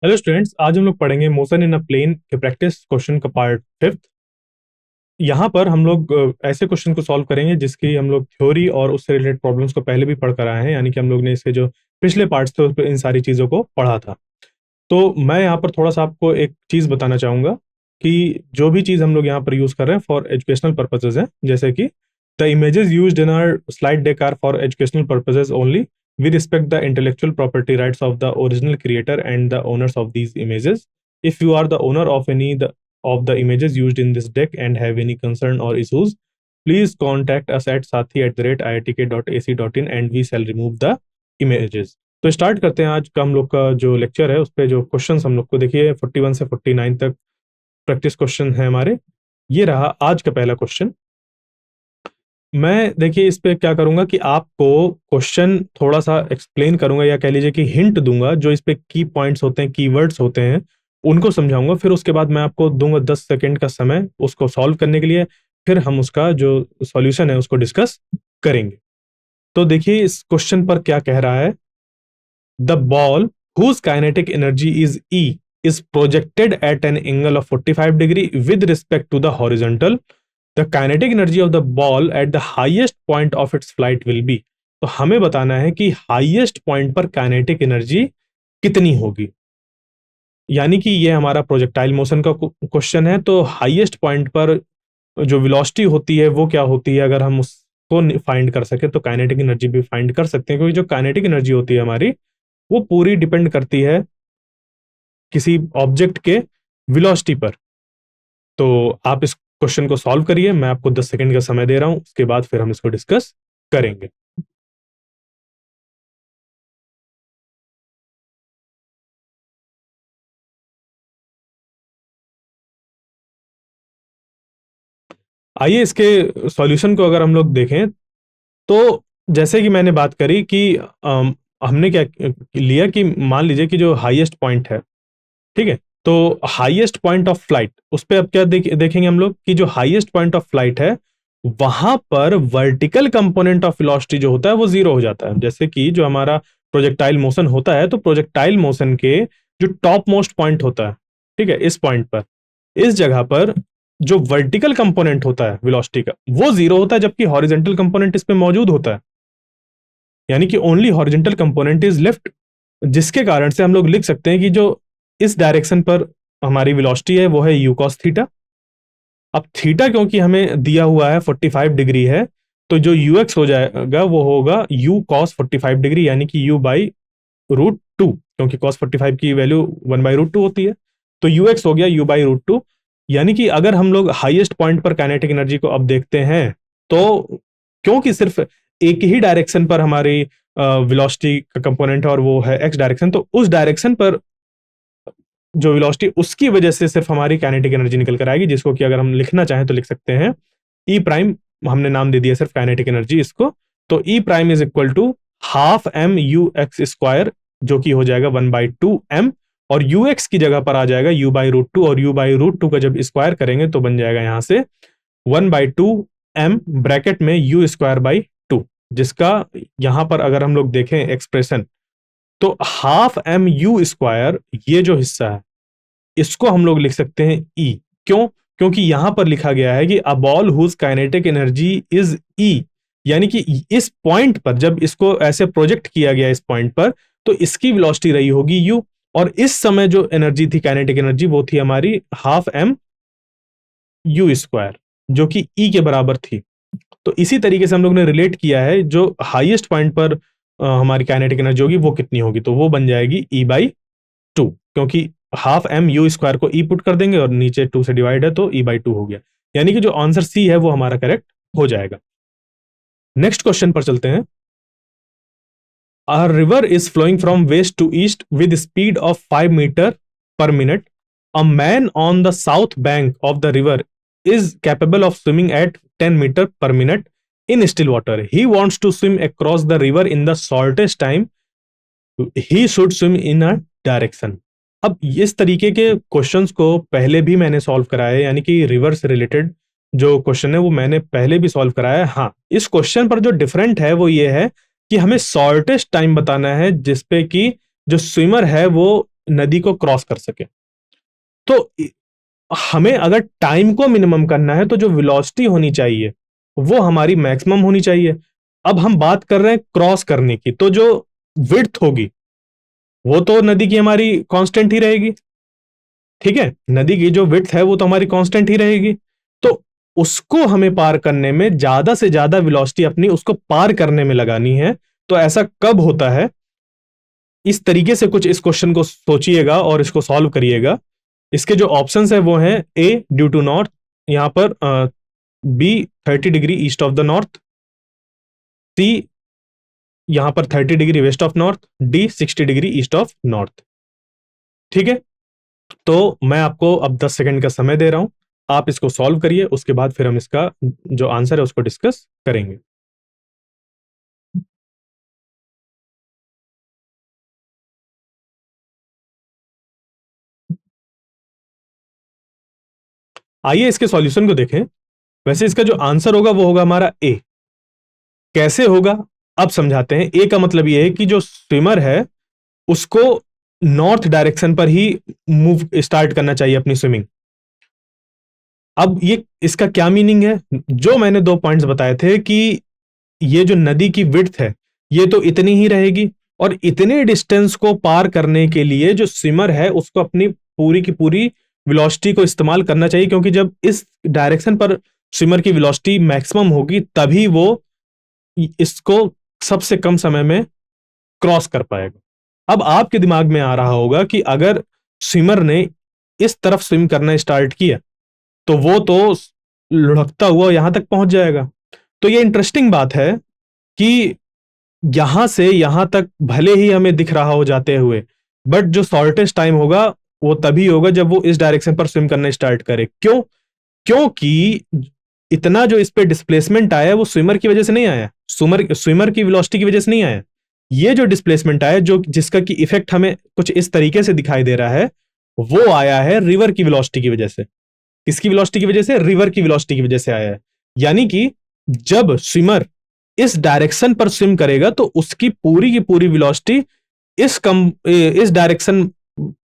Hello students, आज हम लोग पढ़ेंगे मोशन इन अ प्लेन के प्रैक्टिस क्वेश्चन का पार्ट फिफ्थ। यहाँ पर हम लोग ऐसे क्वेश्चन को सॉल्व करेंगे जिसकी हम लोग थ्योरी और उससे रिलेटेड प्रॉब्लम्स को पहले भी पढ़ कर आए हैं, यानी कि हम लोग ने इसके जो पिछले पार्ट्स थे उस पर इन सारी चीज़ों को पढ़ा था। तो मैं यहाँ पर थोड़ा सा आपको एक चीज़ बताना चाहूँगा कि जो भी चीज़ हम लोग यहाँ पर यूज़ कर रहे हैं फॉर एजुकेशनल पर्पजेज है, जैसे कि the images used in our slide deck are for educational purposes only. We respect the intellectual property rights of the original creator and the owners of these images. If you are the owner of of the images used in this deck and have any concern or issues, please contact us at sathi@iitk.ac.in and we shall remove the images. तो start करते हैं आज का हम लोग का जो lecture है, उस पे जो क्वेश्चंस हम लोग को देखिए 41 से 49 तक प्रैक्टिस क्वेश्चन है हमारे। ये रहा आज का पहला क्वेश्चन। मैं देखिए इस पे क्या करूंगा कि आपको क्वेश्चन थोड़ा सा एक्सप्लेन करूंगा, या कह लीजिए कि हिंट दूंगा। जो इस पे की पॉइंट्स होते हैं, कीवर्ड्स होते हैं, उनको समझाऊंगा। फिर उसके बाद मैं आपको दूंगा 10 सेकंड का समय उसको सॉल्व करने के लिए। फिर हम उसका जो सॉल्यूशन है उसको डिस्कस करेंगे। तो देखिए इस क्वेश्चन पर क्या कह रहा है। The ball whose kinetic energy is E is projected at an angle of 45 degree with respect to the horizontal. The kinetic energy of the ball at the highest point of its flight will be. तो हमें बताना है कि highest point पर kinetic energy कितनी होगी। यानी कि ये हमारा प्रोजेक्टाइल मोशन का क्वेश्चन है। तो हाईएस्ट पॉइंट पर जो वेलोसिटी होती है वो क्या होती है, अगर हम उसको फाइंड कर सके तो काइनेटिक एनर्जी भी फाइंड कर सकते हैं, क्योंकि जो काइनेटिक एनर्जी होती है हमारी वो पूरी डिपेंड करती है किसी ऑब्जेक्ट के वेलोसिटी पर। तो आप इस क्वेश्चन को सॉल्व करिए। मैं आपको 10 सेकंड का समय दे रहा हूं, उसके बाद फिर हम इसको डिस्कस करेंगे। आइए इसके सॉल्यूशन को अगर हम लोग देखें तो जैसे कि मैंने बात करी कि हमने क्या लिया कि मान लीजिए कि जो हाईएस्ट पॉइंट है, ठीक है, तो हाईएस्ट पॉइंट ऑफ फ्लाइट उस पे अब क्या देखेंगे हम लोग कि जो हाईएस्ट पॉइंट ऑफ फ्लाइट है वहां पर वर्टिकल कंपोनेंट ऑफ वेलोसिटी जो होता है वो जीरो हो जाता है। जैसे कि जो हमारा प्रोजेक्टाइल मोशन होता है, तो प्रोजेक्टाइल मोशन के जो टॉप मोस्ट पॉइंट होता है, ठीक है, इस पॉइंट पर, इस जगह पर जो वर्टिकल कंपोनेंट होता है वेलोसिटी का वो जीरो होता है, जबकि हॉरिजॉन्टल कंपोनेंट इस पे मौजूद होता है। यानी कि only horizontal component is left, जिसके कारण से हम लोग लिख सकते हैं कि जो इस डायरेक्शन पर हमारी वेलोसिटी है वो है यू कॉस थीटा। अब थीटा क्योंकि हमें दिया हुआ है 45 डिग्री है, तो जो यू एक्स हो जाएगा वो होगा यू कॉस 45 डिग्री, यानी कि यू बाई रूट टू, क्योंकि कॉस 45 की वैल्यू 1/√2 होती है। तो यू एक्स हो गया यू बाई रूट टू। यानी कि अगर हम लोग हाईएस्ट पॉइंट पर काइनेटिक एनर्जी को अब देखते हैं तो क्योंकि सिर्फ एक ही डायरेक्शन पर हमारी वेलोसिटी का कंपोनेंट है और वो है एक्स डायरेक्शन, तो उस डायरेक्शन पर जो वेलोसिटी उसकी वजह से सिर्फ हमारी काइनेटिक एनर्जी निकल कर आएगी, जिसको कि अगर हम लिखना चाहें तो लिख सकते हैं ई प्राइम। हमने नाम दे दिया सिर्फ काइनेटिक एनर्जी इसको। तो E prime is equal to half M U X square, जो कि हो जाएगा 1/2 m, और यू एक्स की जगह पर आ जाएगा यू बाई रूट टू, और यू बाई रूट टू का जब स्क्वायर करेंगे तो बन जाएगा यहां से 1/2 m ब्रैकेट में यू स्क्वायर बाई टू, जिसका यहां पर अगर हम लोग देखें एक्सप्रेशन, तो हाफ एम यू स्क्वायर ये जो हिस्सा है इसको हम लोग लिख सकते हैं ई। क्यों? क्योंकि यहां पर लिखा गया है कि a ball whose kinetic energy is E, यानी कि इस पॉइंट पर जब इसको ऐसे प्रोजेक्ट किया गया इस पॉइंट पर, तो इसकी वेलोसिटी रही होगी यू, और इस समय जो एनर्जी थी काइनेटिक एनर्जी वो थी हमारी हाफ एम यू स्क्वायर, जो कि ई के बराबर थी। तो इसी तरीके से हम लोग ने रिलेट किया है जो हाईएस्ट पॉइंट पर हमारी काइनेटिक एनर्जी होगी वो कितनी होगी, तो वो बन जाएगी ई बाई टू, क्योंकि हाफ एम यू स्क्वायर को ई पुट कर देंगे और नीचे टू से डिवाइड है तो ई बाई टू हो गया। यानी कि जो आंसर सी है वो हमारा करेक्ट हो जाएगा। नेक्स्ट क्वेश्चन पर चलते हैं। A river is flowing from west to east with speed of 5 metre per minute. A man on the south bank of the river is capable of swimming at 10 meter per minute in still water. He wants to swim across the river in the shortest time. He should swim in a direction. अब इस तरीके के questions को पहले भी मैंने solve कराया है, यानी कि रिवर से रिलेटेड जो क्वेश्चन है वो मैंने पहले भी सॉल्व कराया है। हाँ, इस क्वेश्चन पर जो डिफरेंट है वो ये है कि हमें शॉर्टेस्ट टाइम बताना है जिसपे कि जो स्विमर है वो नदी को क्रॉस कर सके। तो हमें अगर टाइम को मिनिमम करना है तो जो वेलोसिटी होनी चाहिए वो हमारी मैक्सिमम होनी चाहिए। अब हम बात कर रहे हैं क्रॉस करने की, तो जो विड्थ होगी वो तो नदी की हमारी कांस्टेंट ही रहेगी। ठीक है, नदी की जो विड्थ है वो तो हमारी कांस्टेंट ही रहेगी। तो उसको हमें पार करने में ज्यादा से ज्यादा वेलोसिटी अपनी उसको पार करने में लगानी है। तो ऐसा कब होता है, इस तरीके से कुछ इस क्वेश्चन को सोचिएगा और इसको सॉल्व करिएगा। इसके जो ऑप्शंस है वो हैं ए ड्यू टू नॉर्थ, यहां पर B 30 degree east of the north, C यहां पर 30 degree west of north, D 60 degree east of north. ठीक है, तो मैं आपको अब 10 सेकंड का समय दे रहा हूं, आप इसको सॉल्व करिए, उसके बाद फिर हम इसका जो आंसर है उसको डिस्कस करेंगे। आइए इसके सॉल्यूशन को देखें। वैसे इसका जो आंसर होगा वो होगा हमारा ए। कैसे होगा अब समझाते हैं। ए का मतलब ये है कि जो स्विमर है उसको नॉर्थ डायरेक्शन पर ही मूव स्टार्ट करना चाहिए अपनी स्विमिंग। अब ये इसका क्या मीनिंग है, जो मैंने 2 पॉइंट्स बताए थे कि ये जो नदी की विड्थ है ये तो इतनी ही रहेगी, और इतने डिस्टेंस को पार करने के लिए जो स्विमर है उसको अपनी पूरी की पूरी वेलोसिटी को इस्तेमाल करना चाहिए, क्योंकि जब इस डायरेक्शन पर स्विमर की वेलोसिटी मैक्सिमम होगी तभी वो इसको सबसे कम समय में क्रॉस कर पाएगा। अब आपके दिमाग में आ रहा होगा कि अगर स्विमर ने इस तरफ स्विम करना स्टार्ट किया तो वो तो लुढ़कता हुआ यहां तक पहुंच जाएगा। तो ये इंटरेस्टिंग बात है कि यहां से यहां तक भले ही हमें दिख रहा हो जाते हुए, बट जो शॉर्टेस्ट टाइम होगा वो तभी होगा जब वो इस डायरेक्शन पर स्विम करना स्टार्ट करे। क्यों? क्योंकि इतना जो इस पे डिस्प्लेसमेंट आया है वो स्विमर की वजह से नहीं आया, स्विमर की वेलोसिटी की वजह से नहीं आया। ये जो डिस्प्लेसमेंट आया जो जिसका की इफेक्ट हमें कुछ इस तरीके से दिखाई दे रहा है वो आया है रिवर की वेलोसिटी की वजह से। किसकी वेलोसिटी की वजह से? रिवर की वेलोसिटी की वजह से आया है। यानी कि जब स्विमर इस डायरेक्शन पर स्विम करेगा तो उसकी की पूरी वेलोसिटी इस डायरेक्शन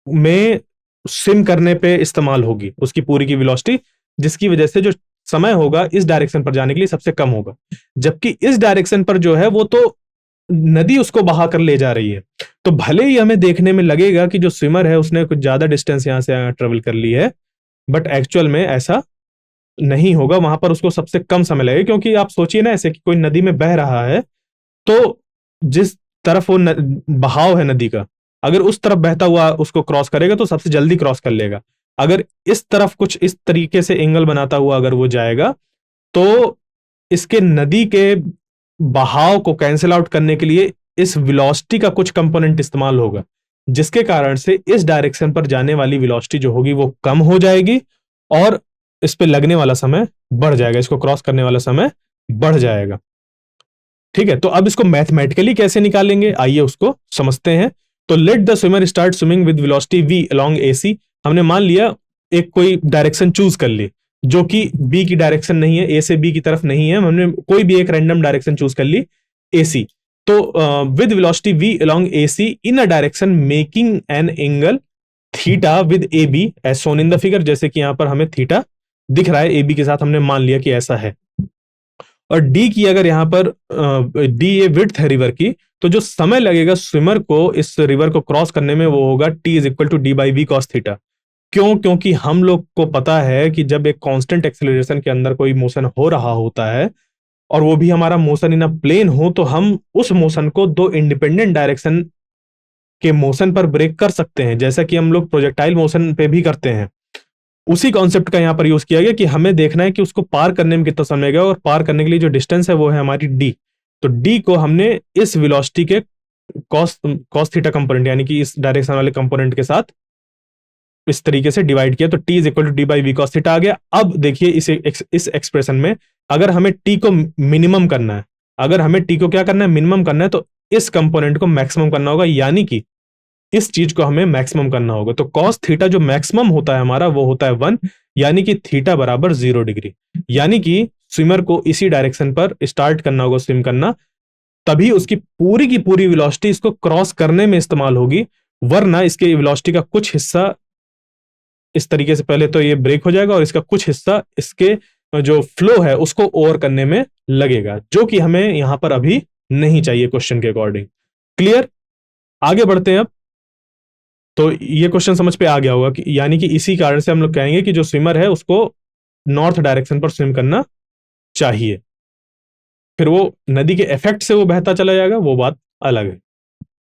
में स्विम करने पे इस्तेमाल होगी, उसकी पूरी की वेलोसिटी, जिसकी वजह से जो समय होगा इस डायरेक्शन पर जाने के लिए सबसे कम होगा। जबकि इस डायरेक्शन पर जो है वो तो नदी उसको बहा कर ले जा रही है। तो भले ही हमें देखने में लगेगा कि जो स्विमर है उसने कुछ ज्यादा डिस्टेंस यहां से ट्रेवल कर ली है, बट एक्चुअल में ऐसा नहीं होगा, वहां पर उसको सबसे कम समय लगेगा। क्योंकि आप सोचिए ना, ऐसे कि कोई नदी में बह रहा है तो जिस तरफ वो बहाव है नदी का, अगर उस तरफ बहता हुआ उसको क्रॉस करेगा तो सबसे जल्दी क्रॉस कर लेगा। अगर इस तरफ कुछ इस तरीके से एंगल बनाता हुआ अगर वो जाएगा तो इसके नदी के बहाव को कैंसिल आउट करने के लिए इस वेलोसिटी का कुछ कंपोनेंट इस्तेमाल होगा, जिसके कारण से इस डायरेक्शन पर जाने वाली वेलोसिटी जो होगी वो कम हो जाएगी और इस पे लगने वाला समय बढ़ जाएगा, इसको क्रॉस करने वाला समय बढ़ जाएगा। ठीक है, तो अब इसको मैथमेटिकली कैसे निकालेंगे आइए उसको समझते हैं। तो let the swimmer start swimming with velocity v along AC। हमने मान लिया एक कोई डायरेक्शन चूज कर ली जो कि बी की डायरेक्शन नहीं है, ए से बी की तरफ नहीं है, हमने कोई भी एक रैंडम डायरेक्शन चूज कर ली AC। तो with velocity v along AC in a direction making an angle theta with AB as shown in the figure. जैसे कि यहां पर हमें थीटा दिख रहा है AB के साथ, हमने मान लिया कि ऐसा है। और डी की अगर यहां पर डी ये विड्थ है रिवर की, तो जो समय लगेगा स्विमर को इस रिवर को क्रॉस करने में वो होगा T is equal to D by V cos theta. क्यों? क्योंकि हम लोग को पता है कि जब एक कांस्टेंट एक्सेलरेशन के अंदर कोई मोशन हो रहा होता है और वो भी हमारा मोशन इन अ प्लेन हो, तो हम उस मोशन को 2 इंडिपेंडेंट डायरेक्शन के मोशन पर ब्रेक कर सकते हैं, जैसा कि हम लोग प्रोजेक्टाइल मोशन पे भी करते हैं। उसी कॉन्सेप्ट का यहां पर यूज किया गया कि हमें देखना है कि उसको पार करने में कितना समय लगेगा, और पार करने के लिए जो डिस्टेंस है वो है हमारी डी। तो डी को हमने इस वेलोसिटी के कॉस कॉस थीटा कंपोनेंट यानी कि इस डायरेक्शन वाले कंपोनेंट के साथ इस तरीके से डिवाइड किया, तो T is equal to D by V cos theta आ गया। अब देखिए इस एक्सप्रेशन में अगर हमें टी को मिनिमम करना है, अगर हमें टी को क्या करना है, मिनिमम करना है, तो इस कंपोनेंट को मैक्सिमम करना होगा, यानी कि इस चीज को हमें मैक्सिमम करना होगा। तो कॉस थीटा जो मैक्सिमम होता है हमारा वो होता है 1, यानी कि थीटा बराबर 0 डिग्री। यानी कि स्विमर को इसी डायरेक्शन पर स्टार्ट करना होगा स्विम करना, तभी उसकी पूरी की पूरी वेलोसिटी इसको क्रॉस करने में इस्तेमाल होगी। वरना इसके वेलोसिटी का कुछ हिस्सा इस तरीके से पहले तो ये ब्रेक हो जाएगा और इसका कुछ हिस्सा इसके जो फ्लो है उसको ओवर करने में लगेगा, जो कि हमें यहां पर अभी नहीं चाहिए क्वेश्चन के अकॉर्डिंग। क्लियर? आगे बढ़ते हैं अब। तो ये क्वेश्चन समझ पे आ गया होगा कि यानी कि इसी कारण से हम लोग कहेंगे कि जो स्विमर है उसको नॉर्थ डायरेक्शन पर स्विम करना चाहिए। फिर वो नदी के इफेक्ट से वो बहता चला जाएगा, वो बात अलग है,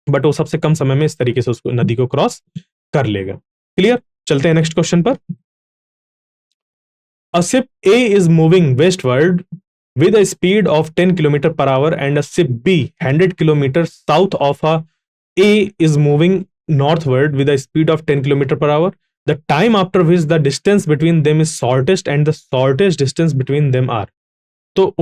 बट वो सबसे कम समय में इस तरीके से उसको नदी को क्रॉस कर लेगा। क्लियर? चलते हैं नेक्स्ट क्वेश्चन पर। A ship A is moving westward with a speed of 10 km per hour and a ship B 100 kilometers south of A is moving northward with a speed of 10 km per hour. The time after which the distance between them is shortest and the shortest distance between them are. तो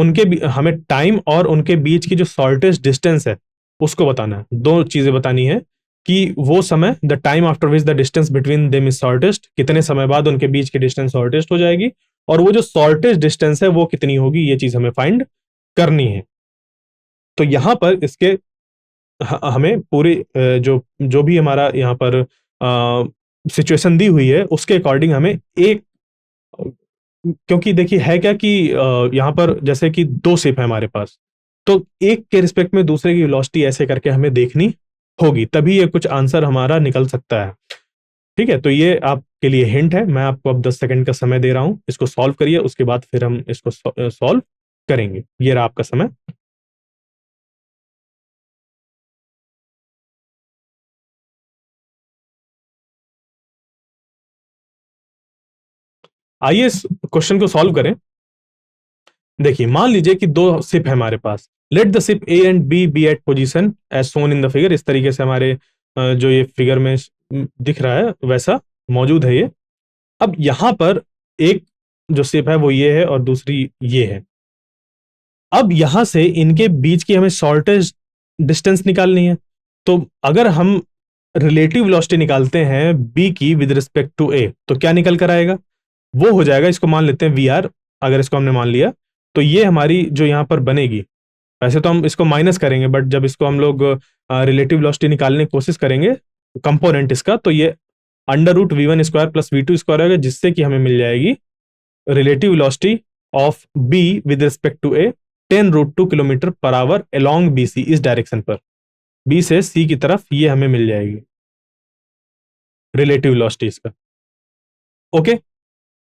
हमें time और उनके बीच की जो shortest distance है उसको बताना है। दो चीजें बतानी है कि वो समय, the time after which the distance between them is shortest, कितने समय बाद उनके बीच की डिस्टेंस शॉर्टेस्ट हो जाएगी, और वो जो शॉर्टेस्ट डिस्टेंस है वो कितनी होगी, ये चीज हमें फाइंड करनी है। तो यहां पर इसके हमें पूरी जो जो भी हमारा यहाँ पर सिचुएशन दी हुई है उसके अकॉर्डिंग हमें एक, क्योंकि देखिए है क्या कि यहाँ पर जैसे कि दो शिप है हमारे पास, तो एक के रिस्पेक्ट में दूसरे की वेलोसिटी ऐसे करके हमें देखनी होगी, तभी ये कुछ आंसर हमारा निकल सकता है। ठीक है, तो ये आपके लिए हिंट है। मैं आपको अब 10 सेकंड का समय दे रहा हूं, इसको सॉल्व करिए, उसके बाद फिर हम इसको सॉल्व करेंगे। ये रहा आपका समय। आइए इस क्वेश्चन को सॉल्व करें। देखिए मान लीजिए कि दो शिप है हमारे पास। Let the ship A and B at position as shown in the figure. इस तरीके से हमारे जो ये फिगर में दिख रहा है वैसा मौजूद है ये। अब यहां पर एक जो शिप है वो ये है और दूसरी ये है। अब यहां से इनके बीच की हमें शॉर्टेस्ट डिस्टेंस निकालनी है। तो अगर हम रिलेटिव वेलोसिटी निकालते हैं बी की विद रिस्पेक्ट टू ए, तो क्या निकल कर आएगा? वो हो जाएगा, इसको मान लेते हैं वी आर। अगर इसको हमने मान लिया तो ये हमारी जो यहां पर बनेगी, वैसे तो हम इसको माइनस करेंगे, बट जब इसको हम लोग रिलेटिव वेलोसिटी निकालने की कोशिश करेंगे कंपोनेंट इसका, तो ये under root V one square plus V two square होगा, जिससे कि हमें मिल जाएगी relative velocity of B with respect to A 10√2 kilometre per hour along B C, इस डायरेक्शन पर बी से सी की तरफ ये हमें मिल जाएगी रिलेटिव वेलोसिटी इसका। ओके,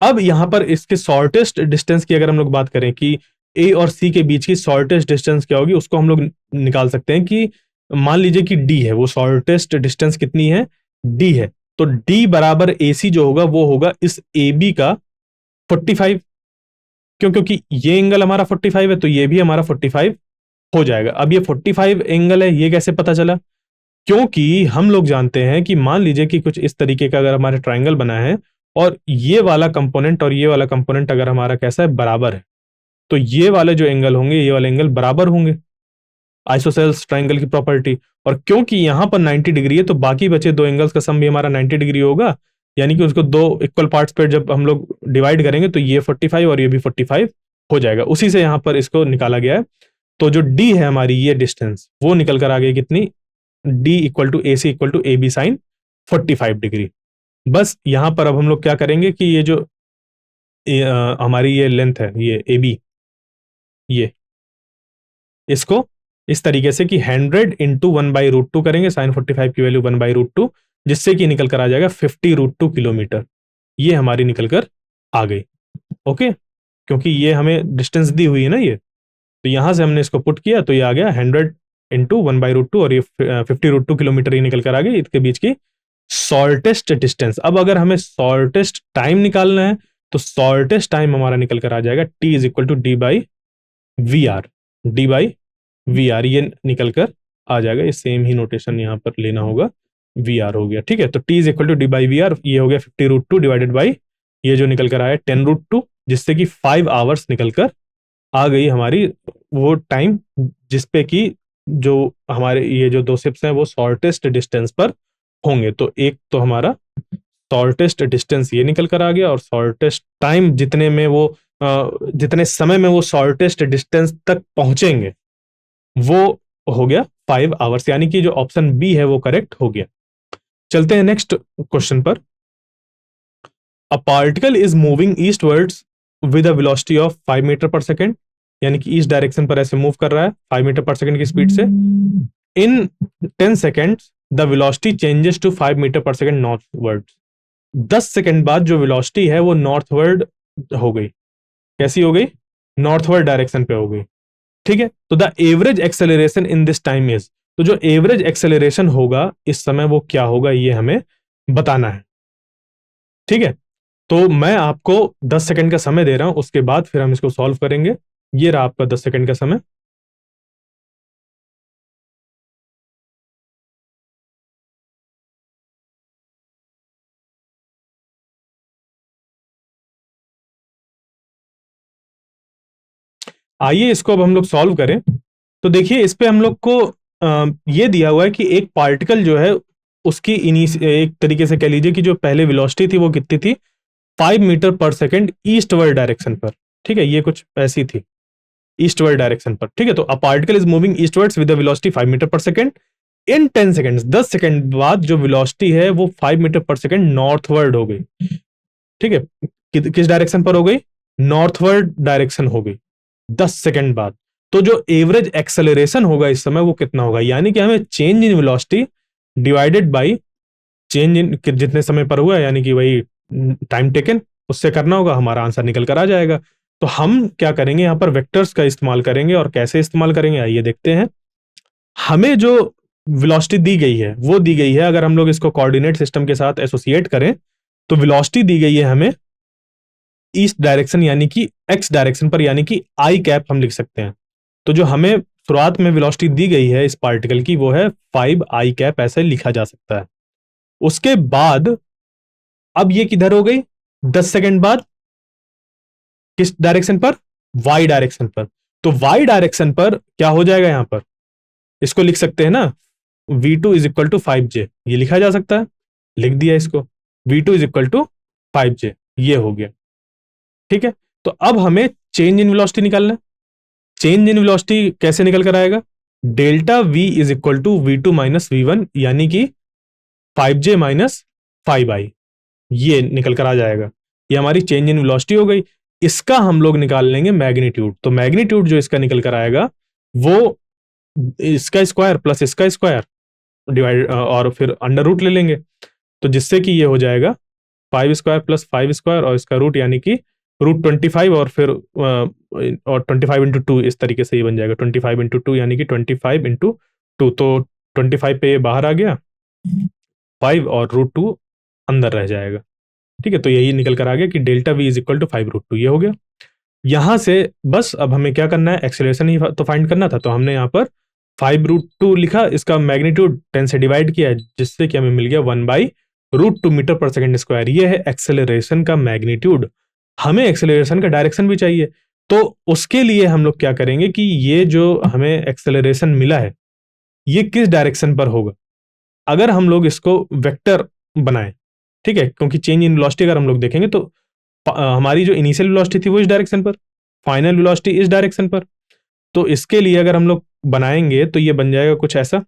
अब यहां पर इसके शॉर्टेस्ट डिस्टेंस की अगर हम लोग बात करें कि ए और सी के बीच की शॉर्टेस्ट डिस्टेंस क्या होगी, उसको हम लोग निकाल सकते हैं कि मान लीजिए कि डी है, वो शॉर्टेस्ट डिस्टेंस कितनी है, डी है। तो डी बराबर ए सी जो होगा वो होगा इस ए बी का 45। क्यों? क्योंकि ये एंगल हमारा 45 है तो ये भी हमारा 45 हो जाएगा। अब ये 45 एंगल है, ये कैसे पता चला? क्योंकि हम लोग जानते हैं कि मान लीजिए कि कुछ इस तरीके का अगर हमारे ट्राइंगल बना है और ये वाला कंपोनेंट और ये वाला कंपोनेंट अगर हमारा कैसा है, बराबर है, तो ये वाले जो एंगल होंगे ये वाले एंगल बराबर होंगे, आइसोसेल्स ट्राइंगल की प्रॉपर्टी। और क्योंकि यहां पर 90 डिग्री है तो बाकी बचे दो एंगल्स का सम भी हमारा 90 डिग्री होगा, यानी कि उसको दो इक्वल पार्ट्स पे जब हम लोग डिवाइड करेंगे तो ये 45 और ये भी 45 हो जाएगा। उसी से यहां पर इसको निकाला गया है। तो जो डी है हमारी ये डिस्टेंस वो निकल कर आ गई कितनी, D equal to A C equal to A B sine 45 degree. बस यहां पर अब हम लोग क्या करेंगे कि ये जो हमारी ये लेंथ है ये ए बी, ये इसको इस तरीके से कि 100 इंटू 1/√2 करेंगे, साइन 45 की वैल्यू 1/√2, जिससे कि निकल कर आ जाएगा 50√2 किलोमीटर। ये हमारी निकल कर आ गई। ओके, क्योंकि ये हमें डिस्टेंस दी हुई है ना ये, तो यहां से हमने इसको पुट किया तो ये आ गया 100 इंटू 1/√2 और ये 50√2 किलोमीटर ये निकल कर आ गई इसके बीच की शॉर्टेस्ट डिस्टेंस। अब अगर हमें शॉर्टेस्ट टाइम निकालना है तो शॉर्टेस्ट टाइम हमारा निकल कर आ जाएगा T is equal to D by V R. D by V R ये निकल कर आ जाएगा, ये सेम ही नोटेशन यहां पर लेना होगा, वी आर हो गया। ठीक है, तो T is equal to D by V R, ये हो गया 50√2 डिवाइडेड बाई ये जो निकल कर आया 10√2, जिससे कि 5 आवर्स निकल कर आ गई हमारी वो टाइम जिसपे कि जो हमारे ये जो दो शिप्स हैं वो शॉर्टेस्ट डिस्टेंस पर होंगे। तो एक तो हमारा शॉर्टेस्ट डिस्टेंस ये निकल कर आ गया और शॉर्टेस्ट टाइम जितने में वो जितने समय में वो शॉर्टेस्ट डिस्टेंस तक पहुंचेंगे वो हो गया 5 आवर्स, यानी कि जो ऑप्शन बी है वो करेक्ट हो गया। चलते हैं नेक्स्ट क्वेश्चन पर। A particle is moving eastwards with a velocity of 5 metre per second, यानी कि ईस्ट डायरेक्शन पर ऐसे मूव कर रहा है 5 मीटर पर सेकेंड की स्पीड से। In 10 seconds the velocity changes to 5 metre per second northward. 10 second बाद जो वेलोसिटी है वो नॉर्थवर्ड हो गई। कैसी हो गई? नॉर्थवर्ड डायरेक्शन पे हो गई। ठीक है, तो the average acceleration in this time is, तो जो एवरेज एक्सेलरेशन होगा इस समय वो क्या होगा ये हमें बताना है। ठीक है, तो मैं आपको 10 सेकंड का समय दे रहा हूं, उसके बाद फिर हम इसको सॉल्व करेंगे। ये रहा आपका 10 सेकंड का समय। आइए इसको अब हम लोग सॉल्व करें। तो देखिए इस पे हम लोग को ये दिया हुआ है कि एक पार्टिकल जो है उसकी एक तरीके से कह लीजिए कि जो पहले वेलोसिटी थी वो कितनी थी, 5 metre per second eastward direction पर। ठीक है, ये कुछ ऐसी थी ईस्टवर्ड डायरेक्शन पर। ठीक है, तो a particle is moving eastwards with a velocity 5 metre per second in 10 seconds. 10 second बाद जो वेलोसिटी है वो 5 मीटर पर सेकेंड नॉर्थवर्ड हो गई। ठीक है, किस डायरेक्शन पर हो गई? नॉर्थवर्ड डायरेक्शन हो गई 10 सेकेंड बाद। तो जो एवरेज एक्सेलरेशन होगा इस समय वो कितना होगा, यानी कि हमें change in velocity divided by change in जितने समय पर हुआ, यानी कि वही टाइम टेकन, उससे करना होगा, हमारा आंसर निकल कर आ जाएगा। तो हम क्या करेंगे, यहां पर वेक्टर्स का इस्तेमाल करेंगे। और कैसे इस्तेमाल करेंगे आइए देखते हैं। हमें जो वेलोसिटी दी गई है वो दी गई है, अगर हम लोग इसको कोऑर्डिनेट सिस्टम के साथ एसोसिएट करें तो वेलोसिटी दी गई है हमें ईस्ट डायरेक्शन यानी कि एक्स डायरेक्शन पर, यानी कि आई कैप हम लिख सकते हैं। तो जो हमें शुरुआत में वेलोसिटी दी गई है इस पार्टिकल की वो है 5 आई कैप, ऐसे लिखा जा सकता है। उसके बाद अब ये किधर हो गई? 10 सेकंड बाद किस डायरेक्शन पर? वाई डायरेक्शन पर। तो वाई डायरेक्शन पर क्या हो जाएगा, यहां पर इसको लिख सकते हैं ना, v2 is equal to 5j, ये लिखा जा सकता है। लिख दिया इसको, v2 is equal to 5j, ये हो गया। ठीक है, तो अब हमें चेंज इन वेलोसिटी निकालना है। चेंज इन वेलोसिटी कैसे निकल कर आएगा? Delta v is equal to v2 minus v1, यानी कि 5j माइनस 5i, ये निकल कर आ जाएगा। ये हमारी चेंज इन वेलोसिटी हो गई। इसका हम लोग निकाल लेंगे मैग्नीट्यूड। तो मैग्नीट्यूड जो इसका निकल कर आएगा वो इसका स्क्वायर प्लस इसका स्क्वायर डिवाइड और फिर अंडर रूट ले लेंगे, तो जिससे कि ये हो जाएगा 5 स्क्वायर प्लस 5 स्क्वायर और इसका रूट यानी कि रूट 25, और फिर और 25 इंटू 2, इस तरीके से ये बन जाएगा 25 इंटू 2 यानी कि 25 इंटू 2। तो 25 पे ये बाहर आ गया 5 और रूट 2 अंदर रह जाएगा। ठीक है, तो यही निकल कर आ गया कि delta V is equal to 5 root 2, ये हो गया। यहां से बस अब हमें क्या करना है, एक्सेलरेशन ही तो फाइंड करना था। तो हमने यहाँ पर 5 रूट 2 लिखा, इसका मैग्नीट्यूड 10 से डिवाइड किया, जिससे कि हमें मिल गया 1 by root 2 metre per second square. ये है एक्सेलरेशन का मैग्नीट्यूड। हमें एक्सेलरेशन का डायरेक्शन भी चाहिए, तो उसके लिए हम लोग क्या करेंगे कि ये जो हमें एक्सेलरेशन मिला है ये किस डायरेक्शन पर होगा। अगर हम लोग इसको वेक्टर बनाएं, ठीक है, क्योंकि चेंज इन वेलोसिटी अगर हम लोग देखेंगे तो हमारी जो इनिशियल वेलोसिटी थी वो इस डायरेक्शन पर, फाइनल वेलोसिटी इस डायरेक्शन पर। तो इसके लिए अगर हम लोग बनाएंगे तो ये बन जाएगा कुछ ऐसा।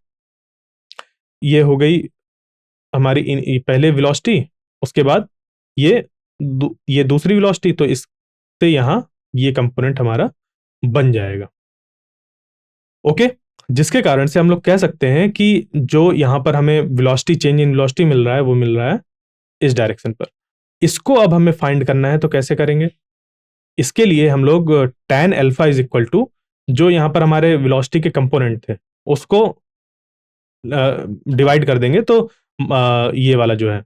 ये हो गई हमारी पहले वेलोसिटी, उसके बाद ये ये दूसरी वेलोसिटी, तो इससे यहां ये कंपोनेंट हमारा बन जाएगा। ओके, जिसके कारण से हम लोग कह सकते हैं कि जो यहां पर हमें वेलोसिटी चेंज इन वेलोसिटी मिल रहा है वो मिल रहा है इस डायरेक्शन पर। इसको अब हमें फाइंड करना है, तो कैसे करेंगे? इसके लिए हम लोग tan alpha is equal to जो यहां पर हमारे वेलोसिटी के कंपोनेंट थे उसको डिवाइड कर देंगे। तो ये वाला जो है